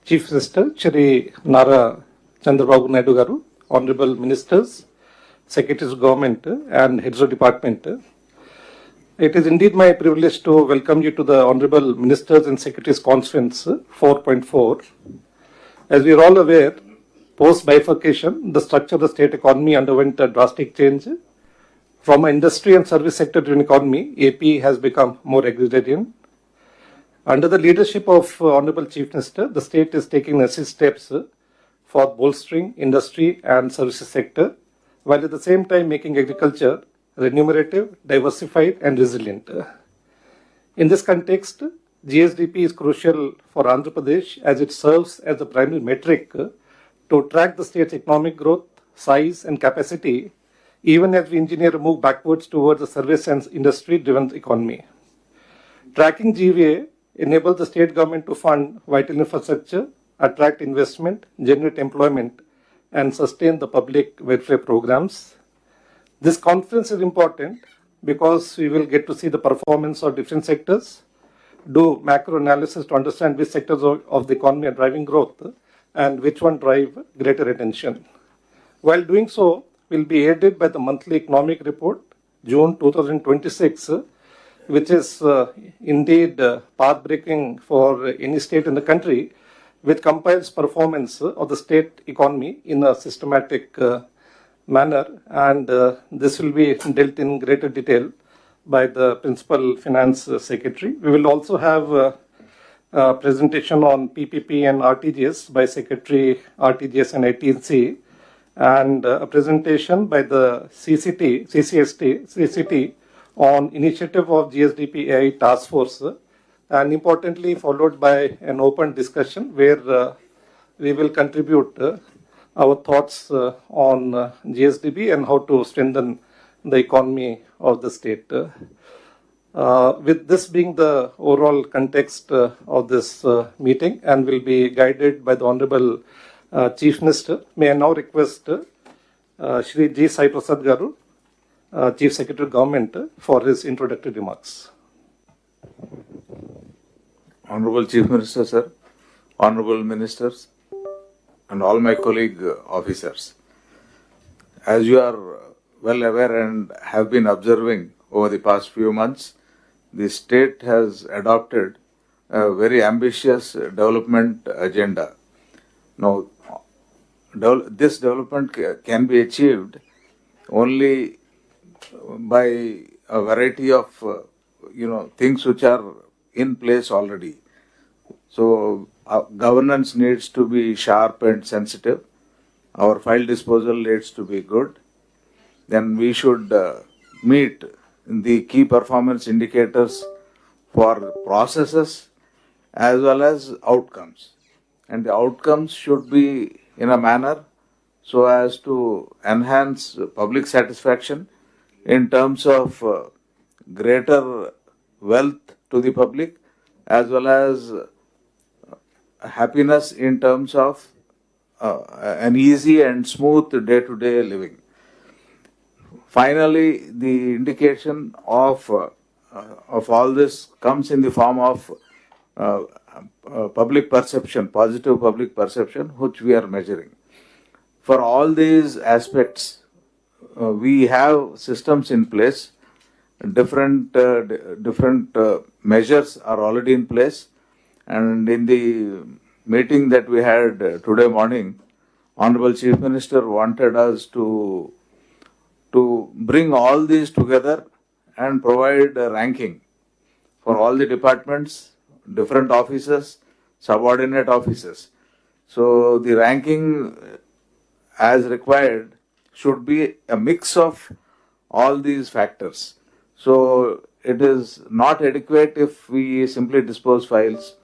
Chief Minister Shri Nara Chandrababu Naidu Garu, Honorable Ministers, Secretaries of Government and Heads of Department. It is indeed my privilege to welcome you to the Honorable Ministers and Secretaries Conference 4.4. As we are all aware, post-bifurcation, the structure of the state economy underwent a drastic change. From an industry and service sector-driven economy, AP has become more agrarian. Under the leadership of Honorable Chief Minister, the state is taking necessary steps for bolstering industry and services sector, while at the same time making agriculture remunerative, diversified and resilient. In this context, GSDP is crucial for Andhra Pradesh as it serves as the primary metric to track the state's economic growth, size and capacity, even as we engineer a move backwards towards a service and industry-driven economy. Tracking GVA enables the state government to fund vital infrastructure, attract investment, generate employment, and sustain the public welfare programs. This conference is important because we will get to see the performance of different sectors, do macro analysis to understand which sectors of the economy are driving growth and which one drive greater attention. While doing so, we'll be aided by the monthly economic report, June 2026, which is indeed path-breaking for any state in the country, which compiles performance of the state economy in a systematic manner, and this will be dealt in greater detail by the Principal Finance Secretary. We will also have a presentation on PPP and RTGS by Secretary RTGS and ITC, and a presentation by the CCT on initiative of GSDP AI task force, and importantly followed by an open discussion where we will contribute our thoughts on GSDP and how to strengthen the economy of the state. With this being the overall context of this meeting and will be guided by the Honorable Chief Minister, may I now request Shri G. Sai Prasad Garu, Chief Secretary of Government, for his introductory remarks. Honorable Chief Minister, sir, Honorable Ministers, and all my colleague officers. As you are well aware and have been observing over the past few months, the state has adopted a very ambitious development agenda. Now, this development can be achieved only by a variety of things which are in place already. So governance needs to be sharp and sensitive. Our file disposal needs to be good. Then we should meet the key performance indicators for processes as well as outcomes. And the outcomes should be in a manner so as to enhance public satisfaction in terms of greater wealth to the public as well as happiness in terms of an easy and smooth day-to-day living. Finally, the indication of all this comes in the form of public perception, positive public perception, which we are measuring. For all these aspects, we have systems in place. Different measures are already in place, and in the meeting that we had today morning, Honorable Chief Minister wanted us to bring all these together and provide a ranking for all the departments, different offices, subordinate offices. So the ranking as required should be a mix of all these factors. So it is not adequate if we simply dispose files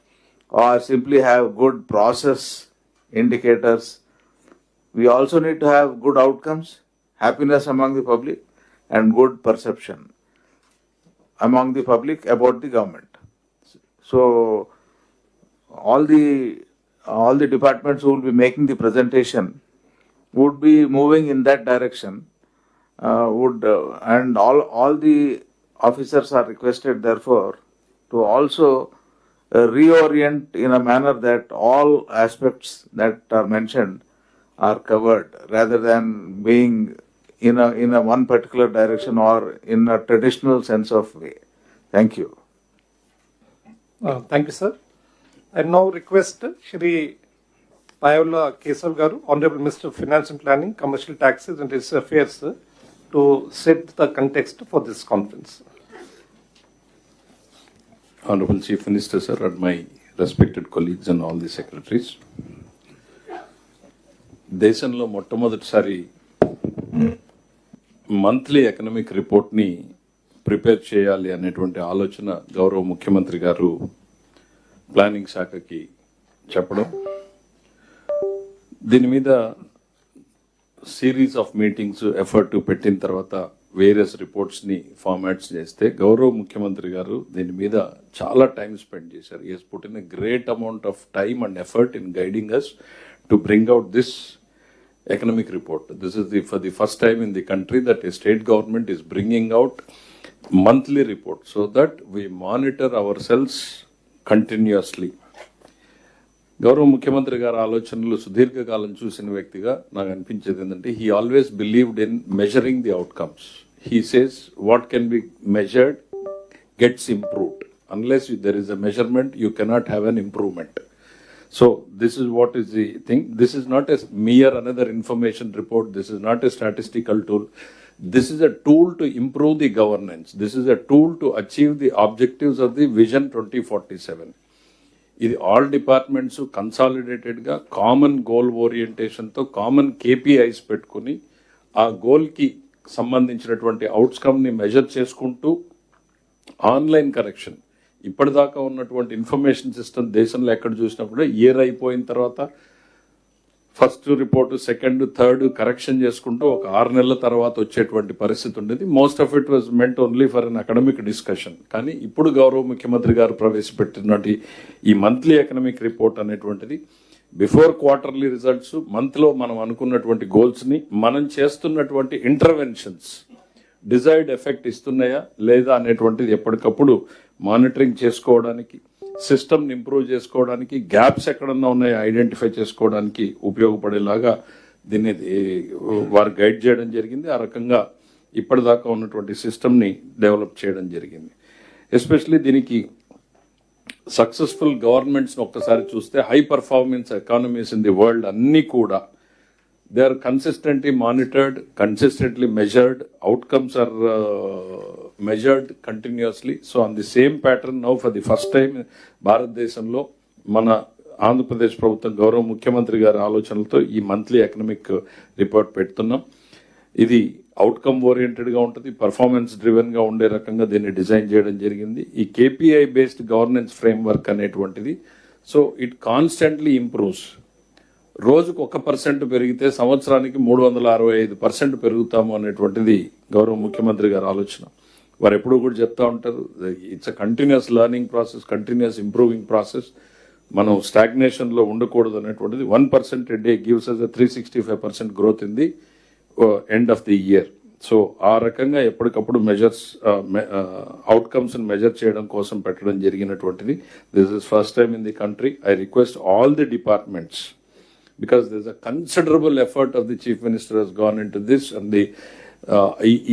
or simply have good process indicators. We also need to have good outcomes, happiness among the public, and good perception among the public about the government. So all the departments who will be making the presentation would be moving in that direction. And all the officers are requested, therefore, to also reorient in a manner that all aspects that are mentioned are covered rather than being in a one particular direction or in a traditional sense of way. Thank you. Thank you, sir. I now request Shri Payola Kesav Garu, Honorable Minister of Finance and Planning, Commercial Taxes and Legislative Affairs, to set the context for this conference. Honorable Chief Minister, sir, and my respected colleagues and all the secretaries. దేశంలో మొట్టమొదటిసారి monthly economic రిపోర్ట్ని prepare చేయాలి అనేటువంటి ఆలోచన గౌరవ ముఖ్యమంత్రి గారు planning శాఖకి చెప్పడం, దీని మీద సిరీస్ ఆఫ్ మీటింగ్స్ ఎఫర్ట్ పెట్టిన తర్వాత వేరియస్ రిపోర్ట్స్ని ఫార్మాట్స్ చేస్తే గౌరవ ముఖ్యమంత్రి గారు దీని మీద చాలా టైం స్పెండ్ చేశారు. He has put in a great amount of time and effort in guiding us to bring out this economic report. This is for the first time in the country that a state government is bringing out monthly report so that we monitor ourselves continuously. గౌరవ ముఖ్యమంత్రి గారి ఆలోచనలు సుదీర్ఘకాలం చూసిన వ్యక్తిగా నాకు అనిపించేది ఏంటంటే he always believed in measuring the outcomes. He says what can be measured gets improved. Unless there is a measurement, you cannot have an improvement. So this is what is the thing. This is not a mere another information report. This is not a statistical tool. This is a tool to improve the governance. This is a tool to achieve the objectives of the Vision 2047. ఇది all departments కన్సాలిడేటెడ్గా common goal ఓరియంటేషన్తో common KPIs పెట్టుకుని ఆ గోల్కి సంబంధించినటువంటి అవుట్కమ్ని measure చేసుకుంటూ online correction, ఇప్పటిదాకా ఉన్నటువంటి ఇన్ఫర్మేషన్ సిస్టమ్ దేశంలో ఎక్కడ చూసినా కూడా ఇయర్ అయిపోయిన తర్వాత first report, second, third correction చేసుకుంటూ ఒక 6 నెలల తర్వాత వచ్చేటువంటి పరిస్థితి ఉండేది. Most of it was meant only for an academic discussion. కానీ ఇప్పుడు గౌరవ ముఖ్యమంత్రి గారు ప్రవేశపెట్టినటువంటి ఈ మంత్లీ ఎకనామిక్ రిపోర్ట్ అనేటువంటిది బిఫోర్ క్వార్టర్లీ రిజల్ట్స్, మంత్లో మనం అనుకున్నటువంటి గోల్స్ని, మనం చేస్తున్నటువంటి ఇంటర్వెన్షన్స్ డిజైర్డ్ ఎఫెక్ట్ ఇస్తున్నాయా లేదా అనేటువంటిది ఎప్పటికప్పుడు మానిటరింగ్ చేసుకోవడానికి, సిస్టమ్ని ఇంప్రూవ్ చేసుకోవడానికి, గ్యాప్స్ ఎక్కడన్నా ఉన్నాయో ఐడెంటిఫై చేసుకోవడానికి ఉపయోగపడేలాగా దీన్ని వారు గైడ్ చేయడం జరిగింది. ఆ రకంగా ఇప్పటిదాకా ఉన్నటువంటి సిస్టమ్ని డెవలప్ చేయడం జరిగింది. ఎస్పెషలీ దీనికి సక్సెస్ఫుల్ గవర్నమెంట్స్ని ఒక్కసారి చూస్తే high performance economies in the world అన్నీ కూడా they are consistently monitored, consistently measured, outcomes are measured continuously. So on the same pattern now for the first time భారతదేశంలో మన ఆంధ్రప్రదేశ్ ప్రభుత్వం గౌరవ ముఖ్యమంత్రి గారి ఆలోచనలతో ఈ మంత్లీ ఎకనామిక్ రిపోర్ట్ పెడుతున్నాం. ఇది అవుట్కమ్ ఓరియంటెడ్గా ఉంటుంది, పర్ఫార్మెన్స్ డ్రివెన్గా ఉండే రకంగా దీన్ని డిజైన్ చేయడం జరిగింది. ఈ కేపీఐ బేస్డ్ గవర్నెన్స్ ఫ్రేమ్వర్క్ అనేటువంటిది సో ఇట్ కాన్స్టెంట్లీ ఇంప్రూవ్స్. రోజుకు 1% పెరిగితే సంవత్సరానికి 365% పెరుగుతాము అనేటువంటిది గౌరవ ముఖ్యమంత్రి గారి ఆలోచన. వారు ఎప్పుడు కూడా చెప్తా ఉంటారు, it's a continuous learning process, continuous improving process. మనం స్టాగ్నేషన్లో ఉండకూడదు అనేటువంటిది. 1% a day gives us a 365% growth in the end of the year. So ఆ రకంగా ఎప్పటికప్పుడు మెజర్స్ అవుట్కమ్స్ మెజర్ చేయడం కోసం పెట్టడం జరిగినటువంటిది. This is first time in the country. I request all the departments, because there's a considerable effort of the Chief Minister has gone into this, and the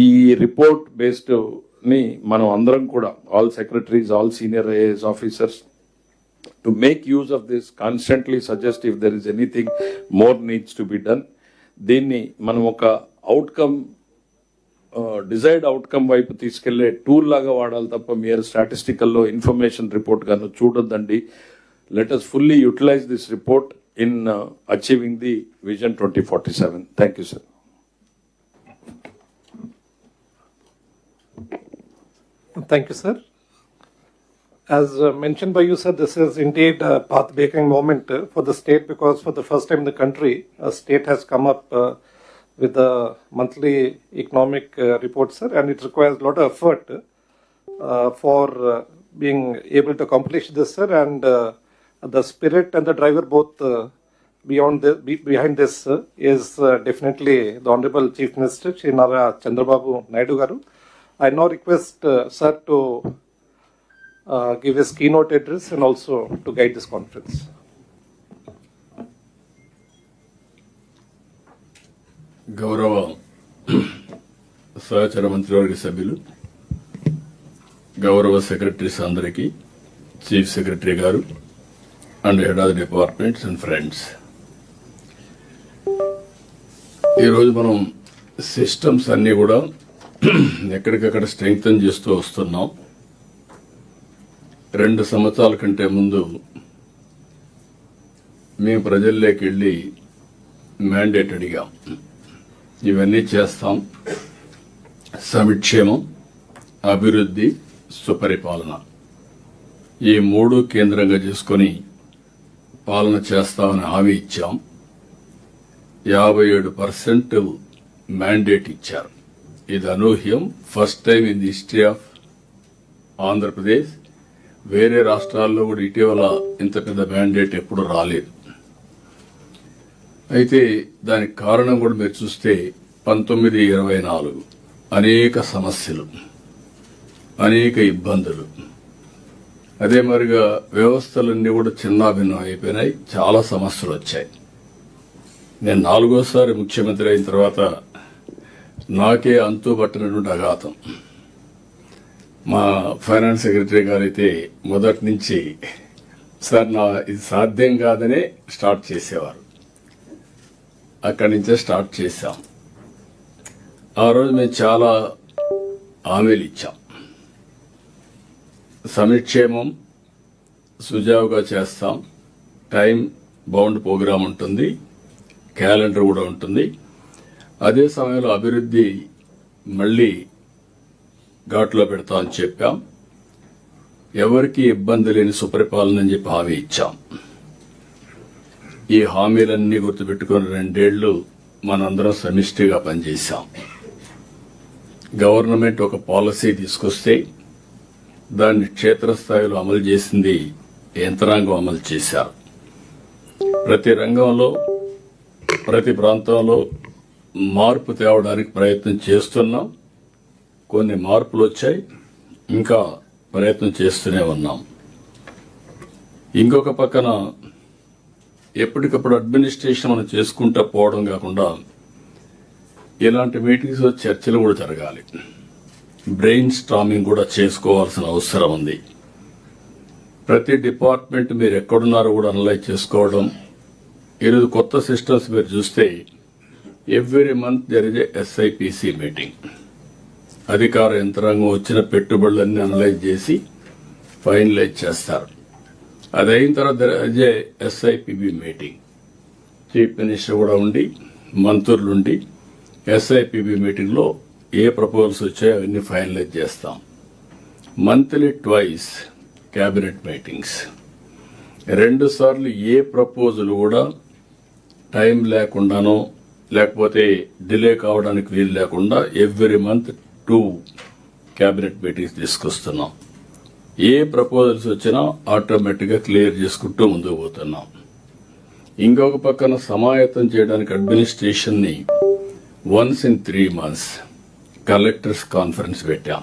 ఈ report based ని మనం అందరం కూడా all secretaries, all senior IAS officers to make use of this, constantly suggest if there is anything more needs to be done. దీన్ని మనం ఒక outcome desired outcome వైపు తీసుకెళ్లే టూల్ లాగా వాడాలి తప్ప మీరు స్టాటిస్టికల్లో ఇన్ఫర్మేషన్ రిపోర్ట్ గాను చూడొద్దండి. Let us fully utilize this report in achieving the Vision 2047. Thank you, sir. Thank you, sir. As mentioned by you, sir, this is indeed a path-breaking moment for the state, because for the first time in the country, a state has come up with a monthly economic report, sir, and it requires a lot of effort for being able to accomplish this, sir, and the spirit and the driver both behind this is definitely the Honorable Chief Minister, Shri Nara Chandrababu Naidu Garu. I now request sir to give his keynote address and also to guide this conference. గౌరవ సహచర మంత్రివర్గ సభ్యులు, గౌరవ secretaries అందరికీ, chief secretary గారు and head of the departments and friends, ఈరోజు మనం systems అన్ని కూడా ఎక్కడికక్కడ స్ట్రెంగ్తన్ చేస్తూ వస్తున్నాం. 2 సంవత్సరాల కంటే ముందు మేము ప్రజల్లోకి వెళ్ళి మ్యాండేట్ అడిగాం. ఇవన్నీ చేస్తాం, సంక్షేమం, అభివృద్ధి, సుపరిపాలన, ఈ 3 కేంద్రంగా చేసుకుని పాలన చేస్తామని హామీ ఇచ్చాం. 57% మ్యాండేట్ ఇచ్చారు. ఇది అనూహ్యం. First time in the history of Andhra Pradesh. వేరే రాష్ట్రాల్లో కూడా ఇటీవల ఇంత పెద్ద మ్యాండేట్ ఎప్పుడు రాలేదు. అయితే దానికి కారణం కూడా మీరు చూస్తే 1924 అనేక సమస్యలు, అనేక ఇబ్బందులు, అదే మరిగా వ్యవస్థలన్నీ కూడా చిన్నాభిన్నం అయిపోయినాయి. చాలా సమస్యలు వచ్చాయి. నేను 4వ ముఖ్యమంత్రి అయిన తర్వాత నాకే అంతుబట్టనటువంటి అఘాతం. మా ఫైనాన్స్ సెక్రటరీ గారైతే మొదటి నుంచి సార్ ఇది సాధ్యం కాదనే స్టార్ట్ చేసేవారు. అక్కడి నుంచే స్టార్ట్ చేశాం. ఆ రోజు మేము చాలా హామీలు ఇచ్చాం. సంక్షేమం సుజావుగా చేస్తాం, టైం బౌండ్ ప్రోగ్రాం ఉంటుంది, క్యాలెండర్ కూడా ఉంటుంది. అదే సమయంలో అభివృద్ధి మళ్లీ ఘాట్లో పెడతామని చెప్పాం. ఎవరికి ఇబ్బంది లేని సుపరిపాలన అని చెప్పి హామీ ఇచ్చాం. ఈ హామీలన్నీ గుర్తుపెట్టుకుని 2 ఏళ్లు మనందరం సమిష్టిగా పనిచేశాం. గవర్నమెంట్ ఒక పాలసీ తీసుకొస్తే దాన్ని క్షేత్రస్థాయిలో అమలు చేసింది యంత్రాంగం అమలు చేశారు. ప్రతి రంగంలో, ప్రతి ప్రాంతంలో మార్పు తేవడానికి ప్రయత్నం చేస్తున్నాం. కొన్ని మార్పులు వచ్చాయి, ఇంకా ప్రయత్నం చేస్తూనే ఉన్నాం. ఇంకొక పక్కన ఎప్పటికప్పుడు అడ్మినిస్ట్రేషన్ మనం చేసుకుంటూ పోవడం కాకుండా ఇలాంటి మీటింగ్స్ చర్చలు కూడా జరగాలి. బ్రెయిన్ స్టార్మింగ్ కూడా చేసుకోవాల్సిన అవసరం ఉంది. ప్రతి డిపార్ట్మెంట్ మీరు ఎక్కడున్నారో కూడా అనలైజ్ చేసుకోవడం. ఈరోజు కొత్త సిస్టమ్స్ మీరు చూస్తే every month there is SIPC meeting. అధికార యంత్రాంగం వచ్చిన పెట్టుబడులన్నీ అనలైజ్ చేసి ఫైనలైజ్ చేస్తారు. అది అయిన తర్వాత SIPB మీటింగ్. చీఫ్ మినిస్టర్ కూడా ఉండి, మంత్రులుండి SIPB మీటింగ్ లో ఏ ప్రపోజల్స్ వచ్చాయో అవన్నీ ఫైనలైజ్ చేస్తాం. Monthly twice cabinet meetings. 2 సార్లు ఏ ప్రపోజల్ కూడా టైం లేకుండానో లేకపోతే డిలే కావడానికి వీలు లేకుండా ఎవ్రీ మంత్ 2 క్యాబినెట్ మీటింగ్స్ తీసుకొస్తున్నాం. ఏ ప్రపోజల్స్ వచ్చినా ఆటోమేటిక్ గా క్లియర్ చేసుకుంటూ ముందుకు పోతున్నాం. ఇంకొక పక్కన సమాయత్తం చేయడానికి అడ్మినిస్ట్రేషన్ ని once in 3 months collectors conference పెట్టాం.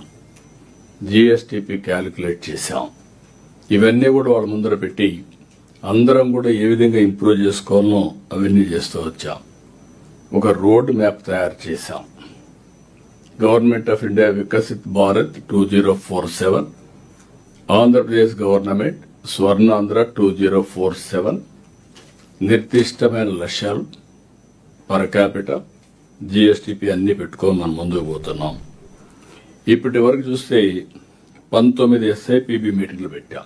GSTP క్యాలిక్యులేట్ చేశాం. ఇవన్నీ కూడా వాళ్ళ ముందర పెట్టి అందరం కూడా ఏ విధంగా ఇంప్రూవ్ చేసుకోవాలనో అవన్నీ చేస్తూ వచ్చాం. ఒక రోడ్ మ్యాప్ తయారు చేశాం. Government of India Viksit Bharat 2047, Andhra Pradesh government Swarnandhra 2047, నిర్దిష్టమైన లక్ష్యాలు, పర్ క్యాపిటల్, GSTP అన్ని పెట్టుకొని మనం ముందుకు పోతున్నాం. ఇప్పటి వరకు చూస్తే 19 SIPB మీటింగ్లు పెట్టాం,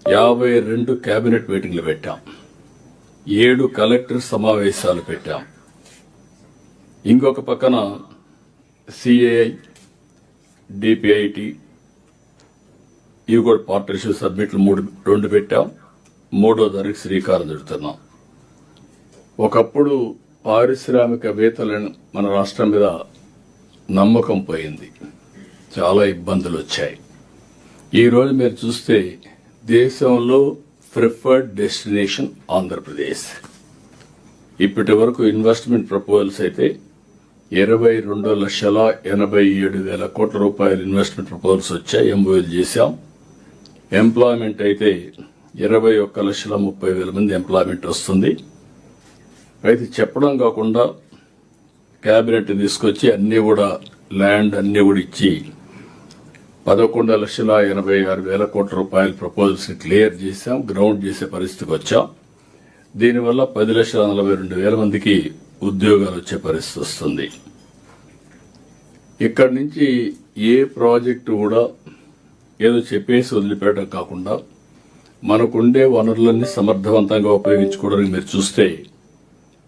52 కేబినెట్ మీటింగ్లు పెట్టాం, 7 కలెక్టర్ సమావేశాలు పెట్టాం. ఇంకొక పక్కన CAI, DPIT ఇవి కూడా పార్ట్నర్షిప్ సబ్మిట్లు 2 పెట్టాం. 3వ దానికి శ్రీకారం చుడుతున్నాం. ఒకప్పుడు పారిశ్రామికవేత్తలను మన రాష్ట్రం మీద నమ్మకం పోయింది, చాలా ఇబ్బందులు వచ్చాయి. ఈ రోజు మీరు చూస్తే దేశంలో ప్రిఫర్డ్ డెస్టినేషన్ ఆంధ్రప్రదేశ్. ఇప్పటి వరకు ఇన్వెస్ట్మెంట్ ప్రపోజల్స్ అయితే 22,87,000 కోట్ల రూపాయల ఇన్వెస్ట్మెంట్ ప్రపోజల్స్ వచ్చాయి, MOUలు చేశాం. ఎంప్లాయ్మెంట్ అయితే 21,30,000 మంది ఎంప్లాయ్మెంట్ వస్తుంది. అయితే చెప్పడం కాకుండా క్యాబినెట్ తీసుకొచ్చి అన్ని కూడా ల్యాండ్ అన్ని కూడా ఇచ్చి 11,86,000 కోట్ల రూపాయల ప్రపోజల్స్ ని క్లియర్ చేశాం, గ్రౌండ్ చేసే పరిస్థితికి వచ్చాం. దీనివల్ల 10,42,000 మందికి ఉద్యోగాలు వచ్చే పరిస్థితి వస్తుంది. ఇక్కడి నుంచి ఏ ప్రాజెక్టు కూడా ఏదో చెప్పేసి వదిలిపెట్టడం కాకుండా మనకుండే వనరులన్నీ సమర్థవంతంగా ఉపయోగించుకోవడానికి మీరు చూస్తే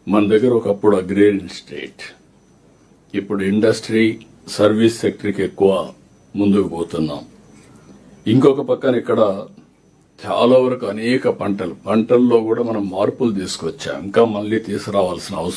మన దగ్గర ఒకప్పుడు అగ్రేరియన్ స్టేట్, ఇప్పుడు ఇండస్ట్రీ సర్వీస్ సెక్టర్కి ఎక్కువ ముందుకు పోతున్నాం. ఇంకొక పక్కన ఇక్కడ చాలా వరకు అనేక పంటల్లో కూడా మనం మార్పులు తీసుకొచ్చాం. ఇంకా మళ్ళీ తీసుకురావాల్సిన అవసరం